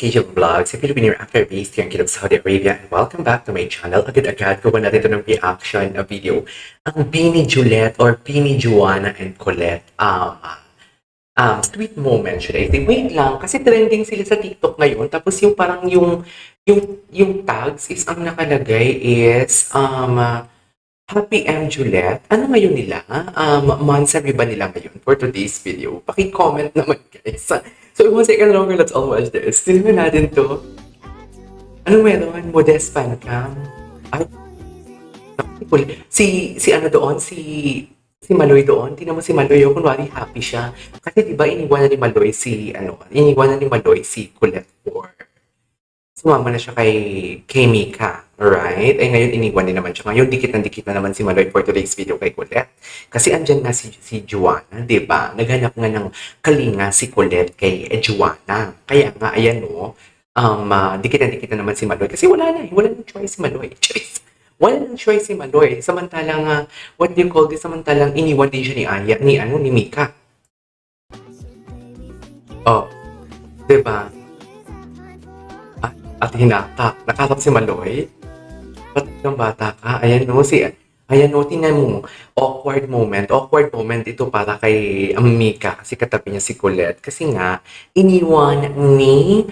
Schedule Vlog sa Filipino actor based here in Kilab, Saudi Arabia, and welcome back to my channel. Agad-agad ko ba natin ito ng reaction na video. Ang Bini Juliet or Bini Joanna and Colette sweet moment, should I say. Wait lang, kasi trending sila sa TikTok ngayon. Tapos yung parang yung tags is ang nakalagay is Happy M. Juliet. Ano ngayon nila? Monthsary ba nila ngayon for today's video? Paki-comment naman guys. So, 1 second longer, let's all watch this. Tignan natin to. Anong meron? Modest fan cam. Ay, cool. Si ano doon? Si Maloy doon. Tingnan mo si Maloy. Oh, kunwari happy siya. Kasi diba iniwanan ni Maloy si Colette for sumama na siya kay Mika, right? Ay ngayon iniwan din naman siya. Ngayon dikit na naman si Maloy for today's video kay Colette. Kasi andyan nga si Joanna, di ba? Naghanap nga ng kalinga si Colette kay Joanna. Kaya nga, ayan o, dikit na naman si Maloy. Kasi wala nang choice si Maloy. Wala nang choice si Maloy. Samantalang, what do you call this? Samantalang iniwan din siya ni Mika. Oh, di ba? At hinatak. Nakatak si Maloy. Ba't ng bata ka? Ayan o, tingnan mo. Awkward moment ito para kay Mika kasi katabi niya si Colette. Kasi nga, iniwan ni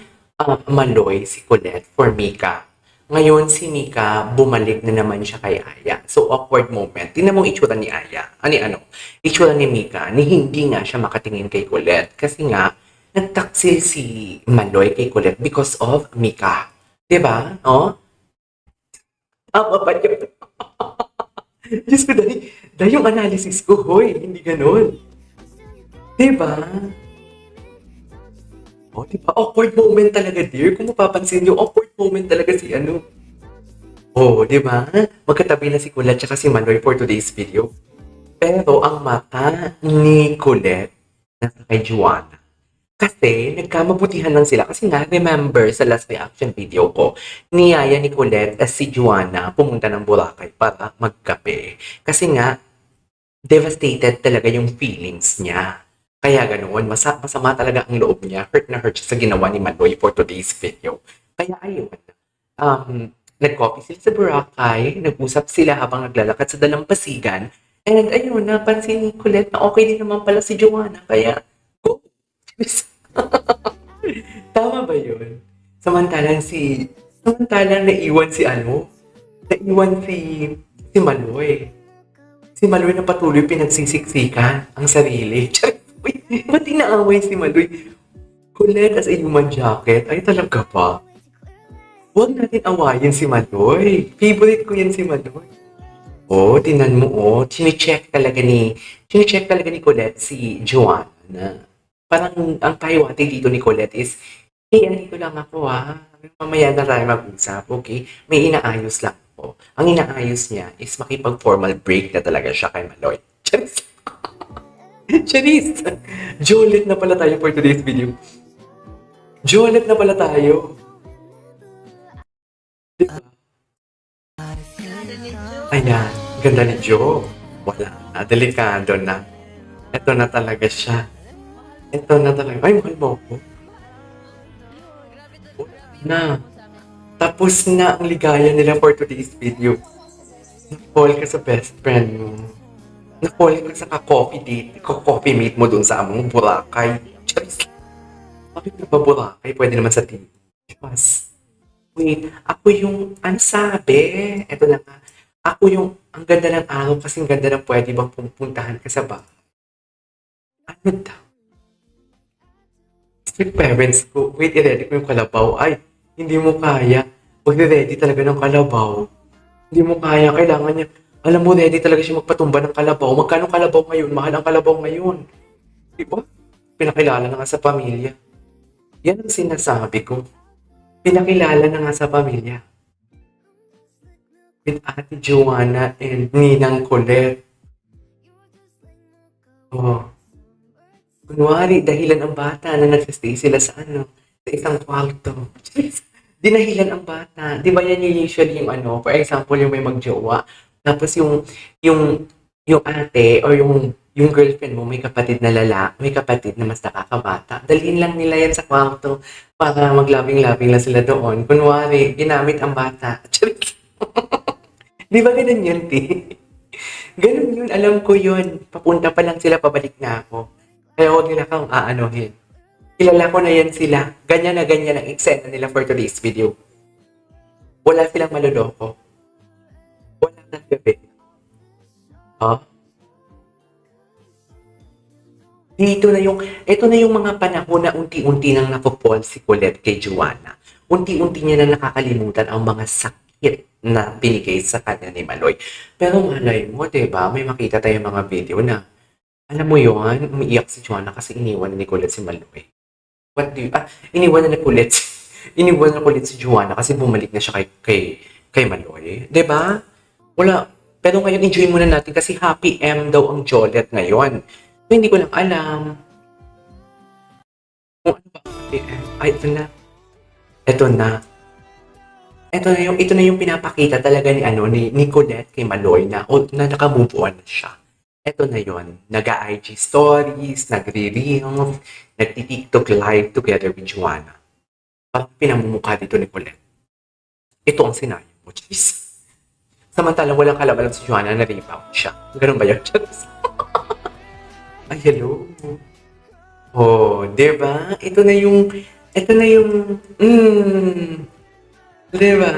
Maloy si Colette for Mika. Ngayon, si Mika, bumalik na naman siya kay Aya. So, awkward moment. Tingnan mo itsura ni Aya. Itsura ni Mika, ni hindi nga siya makatingin kay Colette. Kasi nga, nagtaksil si Maloy kay Colette because of Mika. Diba? Oh? Tama ba yun? Diyos ko, dahil yung analysis ko, hoy, hindi ganun. Diba? Oh, diba? Awkward moment talaga, dear. Kung mapapansin nyo, awkward moment talaga si ano. Oh, diba? Magkatabi na si Colette tsaka si Maloy for today's video. Pero ang mata ni Colette nasa kay Joanna. Kasi nagkamabutihan lang sila. Kasi nga, remember sa last reaction video ko, niyaya ni Colette as si Joanna pumunta ng Boracay para magkape. Kasi nga, devastated talaga yung feelings niya. Kaya ganoon, masama talaga ang loob niya. Hurt na hurt siya sa ginawa ni Maloy for today's video. Kaya ayun, nag-coffee sila sa Boracay, nag-usap sila habang naglalakad sa dalampasigan. And ayun, napansin ni Colette na okay din naman pala si Joanna. Kaya, go! Tama ba yun? Samantalang naiwan si Maloy. Si Maloy na patuloy pinagsisiksikan ang sarili. Uy, ba't inaaway si Maloy? Colette as a human jacket, ay talaga pa. Huwag natin awayin si Maloy. Favorite ko yan si Maloy. Oh, tinan mo oh. Chine-check talaga ni Colette si Joanna. Parang ang pahiwati dito ni Colette is, hey, andito lang ako mamaya na tayo mag-usap, okay? May inaayos lang po. Ang inaayos niya is makipag-formal break na talaga siya kay Maloy. Charis! Charis! Jolet na pala tayo for today's video. Jolet na pala tayo. Diba? Ayan, ganda ni Jo. Wala na, delikado na. Ito na talaga siya. Ito na talaga. Ay, mahal mo ako. Na. Tapos na ang ligaya nila for today's video. Na-call ka sa best friend mo. Na-call ka sa ka-coffee mate mo dun sa among Boracay. Charis. Bakit na ba Boracay? Pwede naman sa TV. Diyos. Wait, ako yung, ano sabi? Ito na nga. Ako yung, ang ganda ng araw kasi ang ganda ng pwede bang pupuntahan ka sa bahay. Ano daw? Strict parents ko, wait, i-ready ko yung kalabaw. Ay, hindi mo kaya. Mag-ready talaga ng kalabaw. Hindi mo kaya, kailangan niya. Alam mo, ready talaga siya magpatumba ng kalabaw. Magkano kalabaw ngayon? Mahal ang kalabaw ngayon. Diba? Pinakilala na nga sa pamilya. Yan ang sinasabi ko. Pinakilala na nga sa pamilya. With Ate Joanna and Ninang Colette. Oh. Kunwari, dahilan ang bata na nagsistay sila sa sa isang kwarto. Dinahilan ang bata. Di ba yan yung usually yung for example, yung may magjowa. Tapos yung ate or yung girlfriend mo may kapatid na may kapatid na mas nakakabata. Dalhin lang nila yan sa kwarto para maglabing-labing lang sila doon. Kunwari, ginamit ang bata. Di ba ganun yun, Ti? Ganun yun, alam ko yun. Papunta pa lang sila, pabalik na ako. Kaya huwag nila kang aanohin. Kilala ko na yan sila. Ganyan na ganyan ang eksena nila for today's video. Wala silang maloloko. Wala na gabi. Oh, ito na yung mga panahon na unti-unti nang napopol si Colette kay Joanna. Unti-unti niya na nakakalimutan ang mga sakit na binigay sa kanya ni Maloy. Pero malay mo, diba, may makita tayong mga video na, alam mo yon, umiiyak si Joanna kasi iniwan ni Colette si Maloy. Iniwan na ni Colette, iniwan na Colette si Joanna kasi bumalik na siya kay Maloy. Diba? Wala. Pero ngayon, enjoy muna natin kasi happy M daw ang Jolette ngayon. So, hindi ko lang alam kung ano ba ang happy M. Ay, ito na. Ito na. Ito na yung pinapakita talaga ni Colette kay Maloy na naka-move on na siya. Ito na yon. Nag-IG stories, nagre-reels, nagti-TikTok live together with Joanna. Parang pinamumukha dito ni Colette. Ito ang senaryo mo, jeez. Samantalang walang kalabalang si Joanna na rebound siya. Ganun ba yun? Ay, hello. Oh, diba? Ito na yung, diba?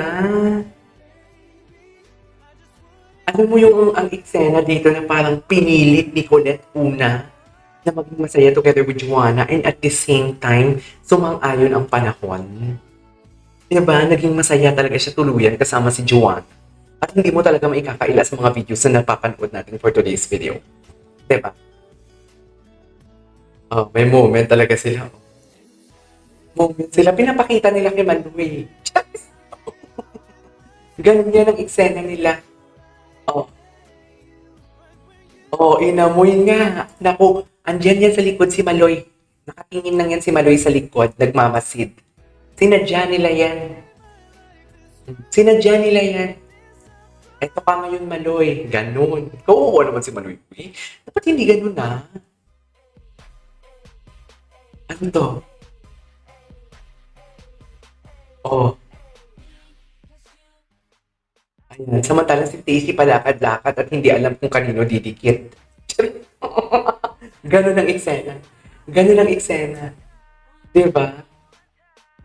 Alam mo yung ang eksena dito na parang pinilit ni Colette una na maging masaya together with Joanna and at the same time, sumang-ayon ang panahon. Diba? Naging masaya talaga siya tuluyan kasama si Joanna. At hindi mo talaga maikakaila sa mga videos na napapanood natin for today's video. Diba? Oh, may moment talaga sila. Moment sila. Pinapakita nila kay Maloy. Ganun yan ang eksena nila. Oh. Oh, inamoy nga. Naku, andyan yan sa likod si Maloy. Nakatingin lang yan si Maloy sa likod. Nagmamasid. Sinadya nila yan. Sinadya nila yan. Eto ka ngayon, Maloy. Ganun. Oo naman si Maloy. Dapat hindi ganun na. Ano to? Oh. Ayan. Samantalang si Stacy palakad-lakad at hindi alam kung kanino didikit. Ganun ang eksena. Ganun ang eksena. Diba?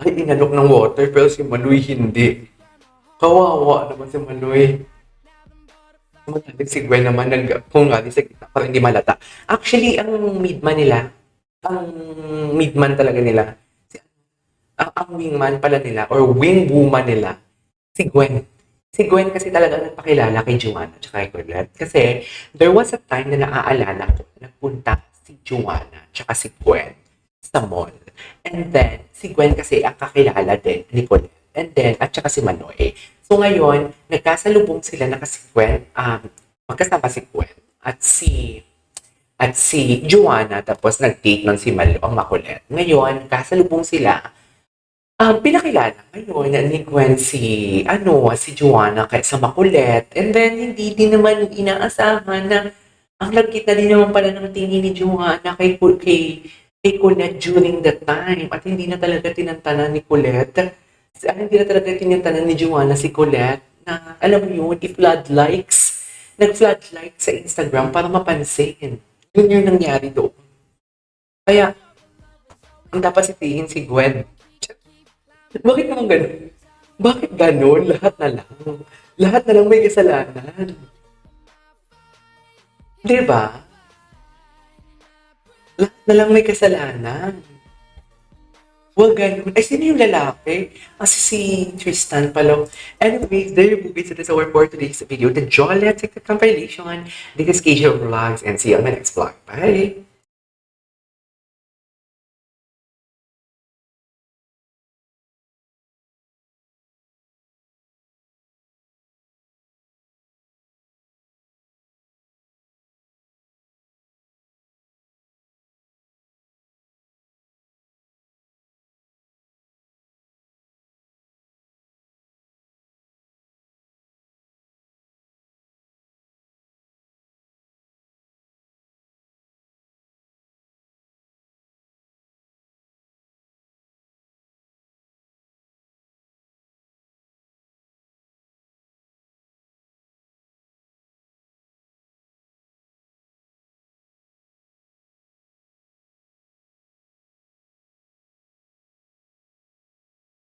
Ay, inalok ng water pero si Maloy hindi. Kawawa naman si Maloy. Samantalang si Gwen naman, kung nga, sa gitna para hindi malata. Actually, ang midman talaga nila, ang wingman pala nila, or wingwoman nila, si Gwen. Si Gwen kasi talaga nagpakilala kay Joanna at kay Colette. Kasi there was a time na naaalala ko, nagpunta si Joanna at si Gwen sa mall. And then, si Gwen kasi ang kakilala din ni Colette. And then, at saka si Manoy. So ngayon, nagkasalubong sila na kasi Gwen, magkasama si Gwen at si Joanna, tapos nag-date nun si Malo, ang makulit. Ngayon, kasalubong sila, pinakilala ngayon ni Gwen si Joanna sa makulit. And then, hindi din naman inaasahan na ang lagkit na din naman pala ng tingin ni Joanna kay Colette during that time. At hindi na talaga tinantanan ni Colette. Hindi na talaga tinantanan ni Joanna si Colette na, alam mo yun, i-flood likes. Nag-flood like sa Instagram para mapansin. Yun yung nangyari doon. Kaya, ang dapat sitihin si Gwen. Bakit naman ganun? Bakit ganun? Lahat na lang. Lahat na lang may kasalanan. Diba? Lahat na lang may kasalanan. Huwag ganun. Ay, sino yung lalaki? Kasi si Tristan pala. Anyways, there you go. So that's our for today's video. The Jolette TikTok compilation. This is KJ Vlogs and see you on my next vlog. Bye!